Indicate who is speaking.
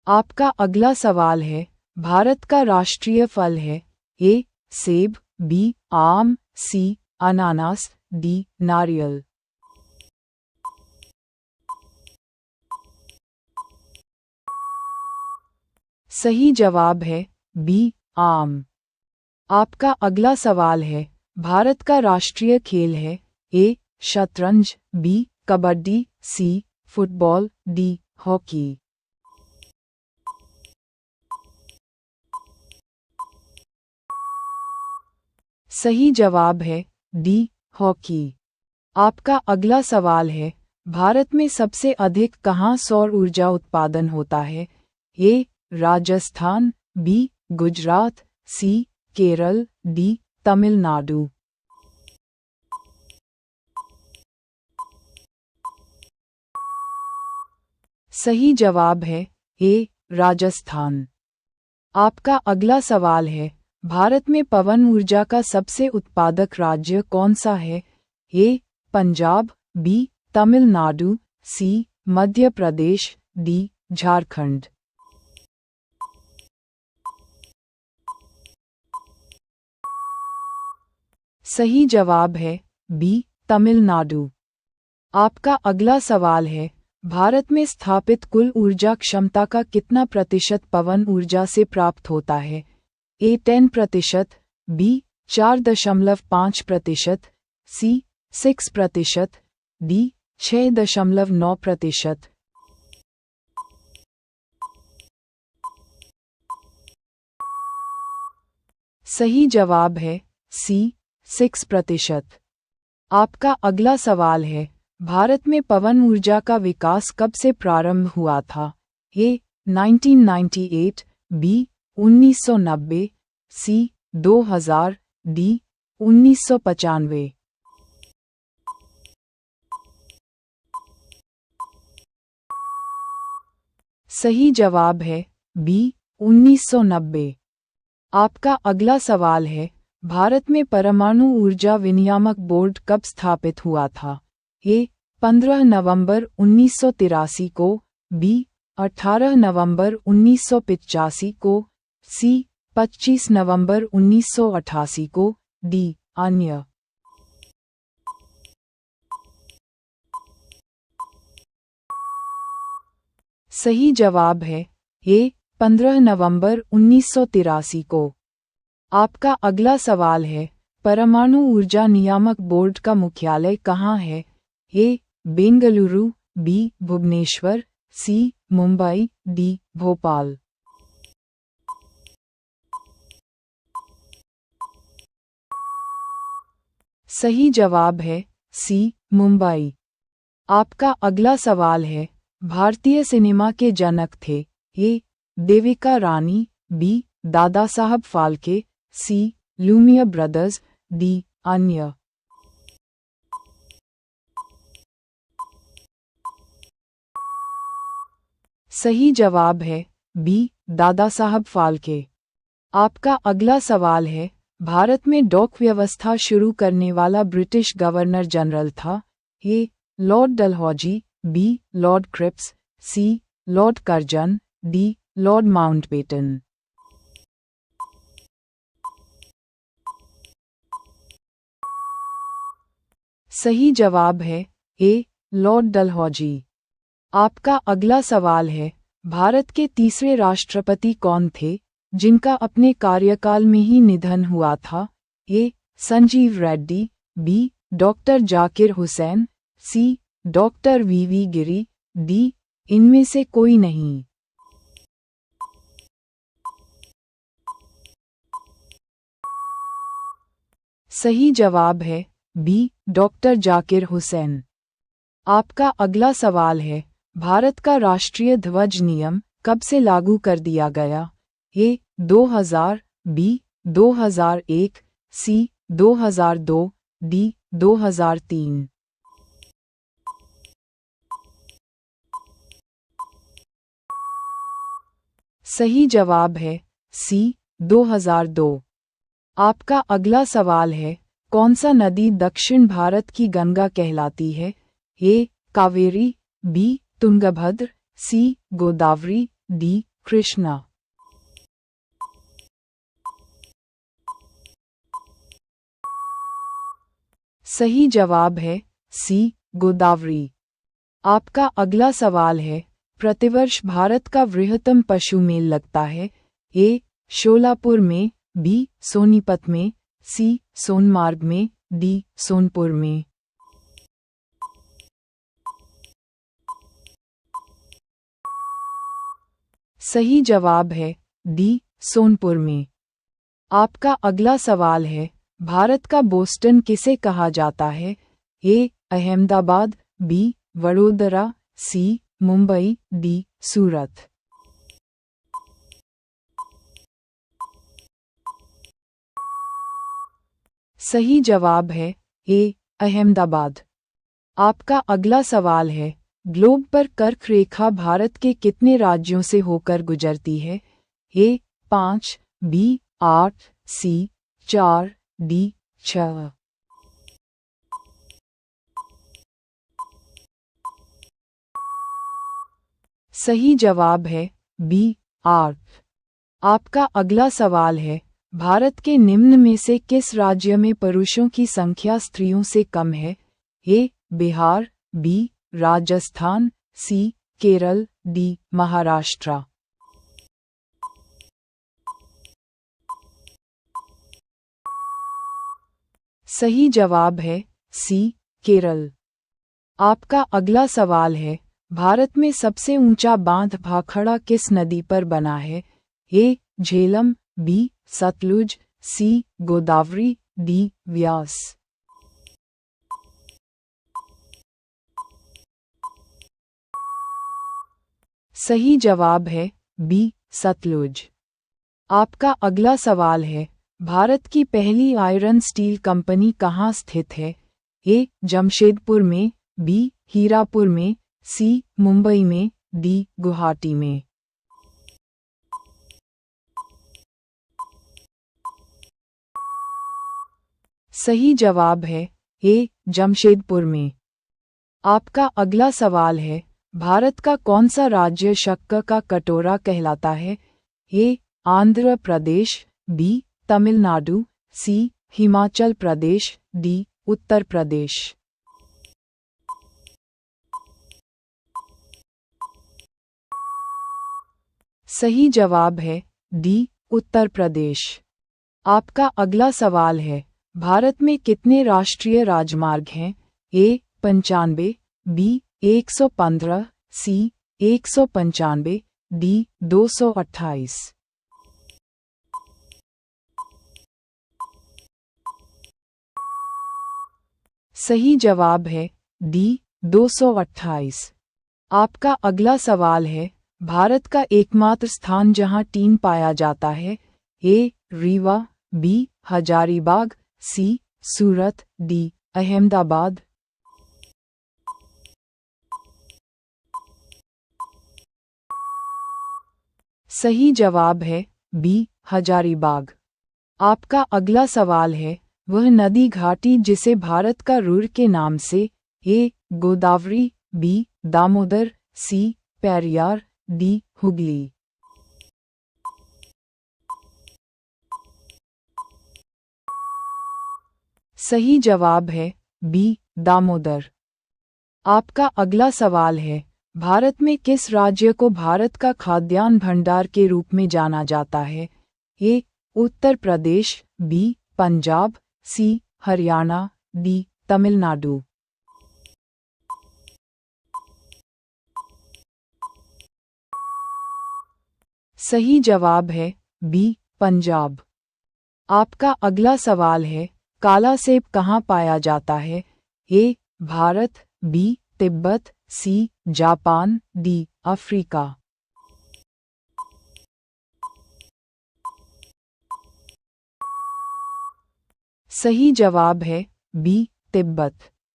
Speaker 1: आपका अगला सवाल है, भारत का राष्ट्रीय फल है? ए. सेब, बी. आम, सी. अनानास, डी. नारियल। सही जवाब है बी. आम। आपका अगला सवाल है, भारत का राष्ट्रीय खेल है? ए. शतरंज, B. Kabaddi, C. Football, D. Hockey. सही जवाब है डी. हॉकी। आपका अगला सवाल है, भारत में सबसे अधिक कहाँ सौर ऊर्जा उत्पादन होता है? ए. राजस्थान, बी. गुजरात, सी. केरल, डी. तमिलनाडु। सही जवाब है ए. राजस्थान। आपका अगला सवाल है, भारत में पवन ऊर्जा का सबसे उत्पादक राज्य कौन सा है? ए. पंजाब, बी. तमिलनाडु, सी. मध्य प्रदेश, डी. झारखंड। सही जवाब है बी. तमिलनाडु। आपका अगला सवाल है, भारत में स्थापित कुल ऊर्जा क्षमता का कितना प्रतिशत पवन ऊर्जा से प्राप्त होता है? ए. 10%, बी. 4.5%, सी. 6%, डी. 6.9%। सही जवाब है सी. 6%। आपका अगला सवाल है, भारत में पवन ऊर्जा का विकास कब से प्रारंभ हुआ था? ए. 1998, बी. 1990, सी. 2000, डी. 1995। सही जवाब है बी. 1990। आपका अगला सवाल है, भारत में परमाणु ऊर्जा विनियामक बोर्ड कब स्थापित हुआ था? ए. 15 नवंबर 1983 को, बी. 18 नवंबर 1985 को, सी. 25 नवंबर 1988 को, डी. अन्य। सही जवाब है ए. 15 नवंबर 1983 को। आपका अगला सवाल है, परमाणु ऊर्जा नियामक बोर्ड का मुख्यालय कहाँ है? ए. बेंगलुरु, बी. भुवनेश्वर, सी. मुंबई, डी. भोपाल। सही जवाब है सी. मुंबई। आपका अगला सवाल है, भारतीय सिनेमा के जनक थे? ए. देविका रानी, बी. दादा साहब फाल्के, सी. Lumière brothers, D. अन्य। सही जवाब है बी. दादा साहब फाल्के। आपका अगला सवाल है, भारत में डॉक व्यवस्था शुरू करने वाला ब्रिटिश गवर्नर जनरल था? A. Lord Dalhousie, B. Lord Cripps, C. Lord Curzon, D. Lord Mountbatten. सही जवाब है ए. लॉर्ड डलहौजी। आपका अगला सवाल है, भारत के तीसरे राष्ट्रपति कौन थे, जिनका अपने कार्यकाल में ही निधन हुआ था? ए. संजीव रेड्डी, बी. डॉक्टर जाकिर हुसैन, सी. डॉक्टर वी गिरी, डी. इनमें से कोई नहीं। सही जवाब है बी. डॉक्टर जाकिर हुसैन। आपका अगला सवाल है, भारत का राष्ट्रीय ध्वज नियम कब से लागू कर दिया गया? ए. 2000, बी. 2001, सी. 2002, डी. 2003। सही जवाब है सी. 2002। आपका अगला सवाल है, कौन सा नदी दक्षिण भारत की गंगा कहलाती है? ए. कावेरी, बी. तुंगभद्र, सी. गोदावरी, डी. कृष्णा। सही जवाब है सी, गोदावरी। आपका अगला सवाल है, प्रतिवर्ष भारत का वृहत्तम पशु मेल लगता है। ए, शोलापुर में, बी, सोनीपत में, सी, सोनमार्ग में, डी, सोनपुर में। सही जवाब है डी, सोनपुर में। आपका अगला सवाल है, भारत का बोस्टन किसे कहा जाता है? ए, अहमदाबाद, बी, वडोदरा, सी, मुंबई, डी, सूरत। सही जवाब है ए, अहमदाबाद। आपका अगला सवाल है, ग्लोब पर कर्क रेखा भारत के कितने राज्यों से होकर गुजरती है? ए, 5, बी, 8, सी, 4, डी, 6। सही जवाब है बी, 8। आपका अगला सवाल है, भारत के निम्न में से किस राज्य में पुरुषों की संख्या स्त्रियों से कम है? ए, बिहार, बी, राजस्थान, सी, केरल, डी, महाराष्ट्र। सही जवाब है सी, केरल। आपका अगला सवाल है, भारत में सबसे ऊंचा बांध भाखड़ा किस नदी पर बना है? ए, झेलम, बी, सतलुज, सी, गोदावरी, डी, व्यास। सही जवाब है बी, सतलुज। आपका अगला सवाल है, भारत की पहली आयरन स्टील कंपनी कहाँ स्थित है? ए, जमशेदपुर में, बी, हीरापुर में, सी, मुंबई में, डी, गुवाहाटी में। सही जवाब है ए, जमशेदपुर में। आपका अगला सवाल है, भारत का कौन सा राज्य शक्कर का कटोरा कहलाता है? ए, आंध्र प्रदेश, बी, तमिलनाडु, सी, हिमाचल प्रदेश, डी, उत्तर प्रदेश। सही जवाब है डी, उत्तर प्रदेश। आपका अगला सवाल है, भारत में कितने राष्ट्रीय राजमार्ग हैं? ए, 95, बी, 115, सी, 195, डी, 228। सही जवाब है डी, 228। आपका अगला सवाल है, भारत का एकमात्र स्थान जहां टीन पाया जाता है? ए, रीवा, बी, हजारीबाग, सी, सूरत, डी, अहमदाबाद। सही जवाब है बी, हजारीबाग। आपका अगला सवाल है, वह नदी घाटी जिसे भारत का रुर के नाम से? ए, गोदावरी, बी, दामोदर, सी, पेरियार, डी, हुगली। सही जवाब है बी, दामोदर। आपका अगला सवाल है, भारत में किस राज्य को भारत का खाद्यान्न भंडार के रूप में जाना जाता है? ए, उत्तर प्रदेश, बी, पंजाब, सी, हरियाणा, डी, तमिलनाडु। सही जवाब है बी, पंजाब। आपका अगला सवाल है, काला सेब कहाँ पाया जाता है? ए, भारत, बी, तिब्बत, सी, जापान, डी, अफ्रीका। सही जवाब है बी, तिब्बत।